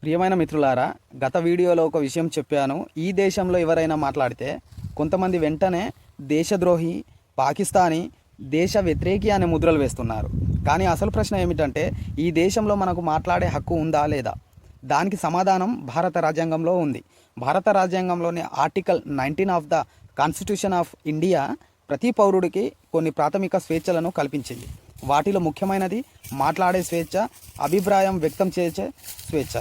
ప్రియమైన మిత్రులారా, గత వీడియోలో ఒక విషయం చెప్పాను. ఈ దేశంలో ఎవరైనా మాట్లాడితే కొంతమంది వెంటనే దేశద్రోహి, పాకిస్తానీ, దేశ వ్యతిరేకి అనే ముద్రలు వేస్తున్నారు. కానీ అసలు ప్రశ్న ఏమిటంటే, ఈ దేశంలో మనకు మాట్లాడే హక్కు ఉందా లేదా? దానికి సమాధానం భారత రాజ్యాంగంలో ఉంది. భారత రాజ్యాంగంలోని article 19 of the constitution of India ప్రతి పౌరుడికి కొన్ని ప్రాథమిక స్వేచ్ఛలను కల్పించింది. వాటిలో ముఖ్యమైనది మాట్లాడే స్వేచ్ఛ, అభిప్రాయం వ్యక్తం చేసే స్వేచ్ఛ.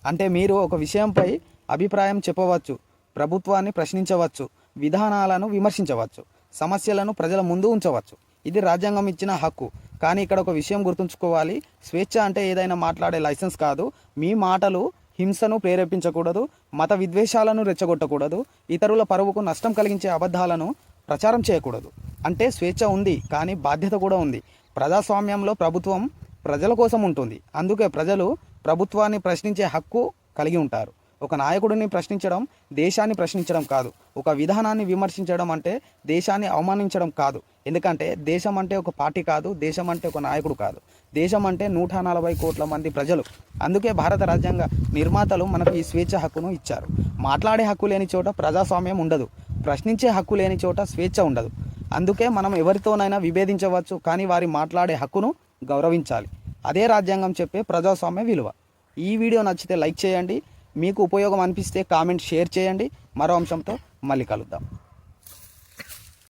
అంటే మీరు ఒక విషయంపై అభిప్రాయం చెప్పవచ్చు, ప్రభుత్వాన్ని ప్రశ్నించవచ్చు, విధానాలను విమర్శించవచ్చు, సమస్యలను ప్రజల ముందు ఉంచవచ్చు. ఇది రాజ్యాంగం ఇచ్చిన హక్కు. కానీ ఇక్కడ ఒక విషయం గుర్తుంచుకోవాలి, స్వేచ్ఛ అంటే ఏదైనా మాట్లాడే లైసెన్స్ కాదు. మీ మాటలు హింసను ప్రేరేపించకూడదు, మత విద్వేషాలను రెచ్చగొట్టకూడదు, ఇతరుల పరువుకు నష్టం కలిగించే అబద్ధాలను ప్రచారం చేయకూడదు. అంటే స్వేచ్ఛ ఉంది, కానీ బాధ్యత కూడా ఉంది. ప్రజాస్వామ్యంలో ప్రభుత్వం ప్రజల కోసం ఉంటుంది. అందుకే ప్రజలు ప్రభుత్వాన్ని ప్రశ్నించే హక్కు కలిగి ఉంటారు. ఒక నాయకుడిని ప్రశ్నించడం దేశాన్ని ప్రశ్నించడం కాదు. ఒక విధానాన్ని విమర్శించడం అంటే దేశాన్ని అవమానించడం కాదు. ఎందుకంటే దేశం అంటే ఒక పార్టీ కాదు, దేశం అంటే ఒక నాయకుడు కాదు. దేశం అంటే 140 కోట్ల మంది ప్రజలు. అందుకే భారత రాజ్యాంగ నిర్మాతలు మనకు ఈ స్వేచ్ఛ హక్కును ఇచ్చారు. మాట్లాడే హక్కు లేని చోట ప్రజాస్వామ్యం ఉండదు, ప్రశ్నించే హక్కు లేని చోట స్వేచ్ఛ ఉండదు. అందుకే మనం ఎవరితోనైనా విభేదించవచ్చు, కానీ వారి మాట్లాడే హక్కును గౌరవించాలి. అదే రాజ్యాంగం చెప్పే ప్రజాస్వామ్య విలువ. ఈ వీడియో నచ్చితే లైక్ చేయండి, మీకు ఉపయోగం అనిపిస్తే కామెంట్ షేర్ చేయండి. మరో అంశంతో మళ్ళీ కలుద్దాం.